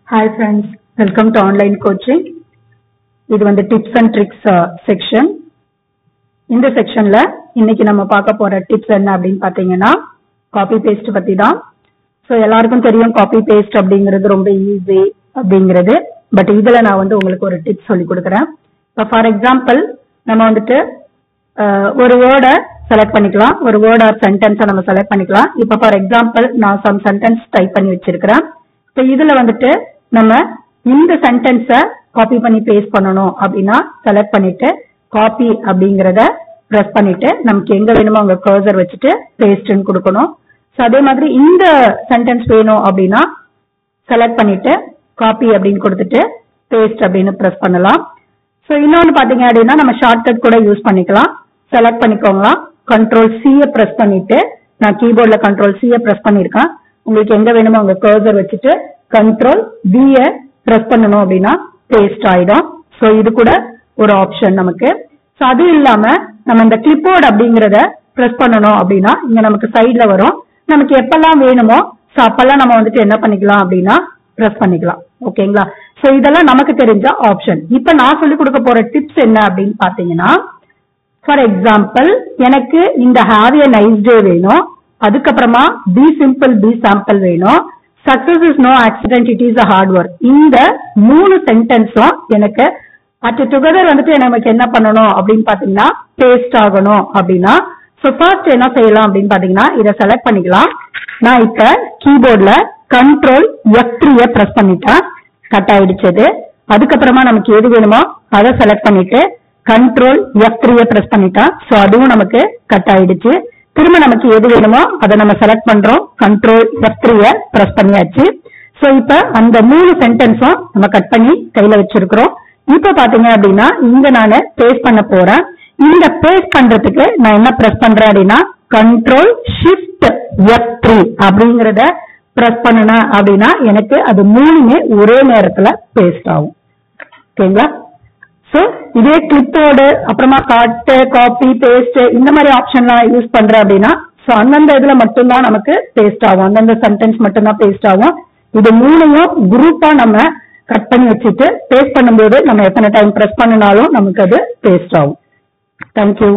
Hi friends, welcome to online coaching. இது வந்து tips and tricks section. இந்த செக்ஷன்ல இன்னைக்கு நம்ம பார்க்க போற டிப்ஸ் என்ன அப்படின்னு பாத்தீங்கன்னா காப்பி பேஸ்ட் பத்தி தான். ஸோ எல்லாருக்கும் தெரியும் காப்பி பேஸ்ட் அப்படிங்கிறது ரொம்ப ஈஸி அப்படிங்கிறது. பட் இதுல நான் வந்து உங்களுக்கு ஒரு டிப்ஸ் சொல்லி கொடுக்குறேன். இப்போ ஃபார் எக்ஸாம்பிள் நம்ம வந்துட்டு ஒரு வேர்டை செலக்ட் பண்ணிக்கலாம், ஒரு வேர்ட் ஆர் சென்டென்ஸை நம்ம செலக்ட் பண்ணிக்கலாம். இப்போ ஃபார் எக்ஸாம்பிள் நான் சம் சென்டென்ஸ் டைப் பண்ணி வச்சிருக்கிறேன். இப்போ இதுல வந்துட்டு நம்ம இந்த சென்டென்ஸை காப்பி பண்ணி பேஸ்ட் பண்ணணும் அப்படின்னா செலக்ட் பண்ணிட்டு காப்பி அப்படிங்கிறத ப்ரெஸ் பண்ணிட்டு நமக்கு எங்க வேணுமோ அங்க கர்சர் வச்சுட்டு பேஸ்ட்னு கொடுக்கணும். ஸோ அதே மாதிரி இந்த சென்டென்ஸ் வேணும் அப்படின்னா செலக்ட் பண்ணிட்டு காப்பி அப்படின்னு கொடுத்துட்டு பேஸ்ட் அப்படின்னு ப்ரெஸ் பண்ணலாம். ஸோ இன்னொன்று பார்த்தீங்க அப்படின்னா நம்ம ஷார்ட்கட் கூட யூஸ் பண்ணிக்கலாம். செலக்ட் பண்ணிக்கோங்க, கண்ட்ரோல் சியை ப்ரெஸ் பண்ணிட்டு, நான் கீபோர்டில் கண்ட்ரோல் சியை ப்ரெஸ் பண்ணியிருக்கேன். உங்களுக்கு எங்க வேணுமோ அங்க கர்சர் வச்சுட்டு கண்ட்ரோல் பியை ப்ரெஸ் பண்ணணும் அப்படின்னா பேஸ்ட் ஆயிடும். ஸோ இது கூட ஒரு ஆப்ஷன் நமக்கு. ஸோ அது இல்லாம நம்ம இந்த கிளிப்போர்ட் அப்படிங்கிறத ப்ரெஸ் பண்ணணும் அப்படின்னா இங்க நமக்கு சைட்ல வரும். நமக்கு எப்பெல்லாம் வேணுமோ ஸோ அப்பெல்லாம் நம்ம வந்துட்டு என்ன பண்ணிக்கலாம் அப்படின்னா ப்ரெஸ் பண்ணிக்கலாம். ஓகேங்களா? ஸோ இதெல்லாம் நமக்கு தெரிஞ்ச ஆப்ஷன். இப்ப நான் சொல்லி கொடுக்க போற டிப்ஸ் என்ன அப்படின்னு பாத்தீங்கன்னா, ஃபார் எக்ஸாம்பிள் எனக்கு இந்த ஹேவ் எ நைஸ் டே வேணும், அதுக்கப்புறமா பி சிம்பிள் பி சாம்பிள் வேணும், success is no accident it is a hard work. இந்த 3 சென்டென்ஸும் எனக்கு அட் டுகெதர் வந்துட்டு நமக்கு என்ன பண்ணணும் அப்படின்னு பாத்தீங்கன்னா பேஸ்ட் ஆகணும் அப்படின்னா ஸோ ஃபர்ஸ்ட் என்ன செய்யலாம் அப்படின்னு பாத்தீங்கன்னா இதை செலக்ட் பண்ணிக்கலாம். நான் இப்ப கீபோர்ட்ல கண்ட்ரோல் F3 பிரஸ் பண்ணிட்டேன், கட் ஆயிடுச்சது. அதுக்கப்புறமா நமக்கு எது வேணுமோ அதை செலக்ட் பண்ணிட்டு கண்ட்ரோல் F3 பிரஸ் பண்ணிட்டேன். ஸோ அதுவும் நமக்கு கட் ஆயிடுச்சு. திரும்ப நமக்கு எது வேணுமோ அதை நம்ம செலக்ட் பண்றோம், கண்ட்ரோல் F3 பிரஸ் பண்ணியாச்சு. ஸோ இப்ப அந்த 3 சென்டென்ஸும் நம்ம கட் பண்ணி கையில வச்சிருக்கிறோம். இப்ப பாத்தீங்க அப்படின்னா இங்க நான் பேஸ்ட் பண்ண போறேன். இந்த பேஸ்ட் பண்றதுக்கு நான் என்ன பிரஸ் பண்றேன் அப்படின்னா கண்ட்ரோல் ஷிஃப்ட் F3 அப்படிங்கறத பிரஸ் பண்ணேன் அப்படின்னா எனக்கு அது 3மே ஒரே நேரத்துல பேஸ்ட் ஆகும். ஓகேங்களா? சோ இதே கிளிப்போர்டு அப்புறமா கட் காப்பி பேஸ்ட் இந்த மாதிரி ஆப்ஷன்லாம் யூஸ் பண்றேன் அப்படின்னா சோ அந்தந்த இதுல மட்டும்தான் நமக்கு பேஸ்ட் ஆகும், அந்தந்த சென்டென்ஸ் மட்டும்தான் பேஸ்ட் ஆகும். இது 3யும் குரூப்பா நம்ம கட் பண்ணி வச்சுட்டு பேஸ்ட் பண்ணும்போது நம்ம எத்தனை டைம் பிரஸ் பண்ணினாலும் நமக்கு அது பேஸ்ட் ஆகும். தேங்க்யூ.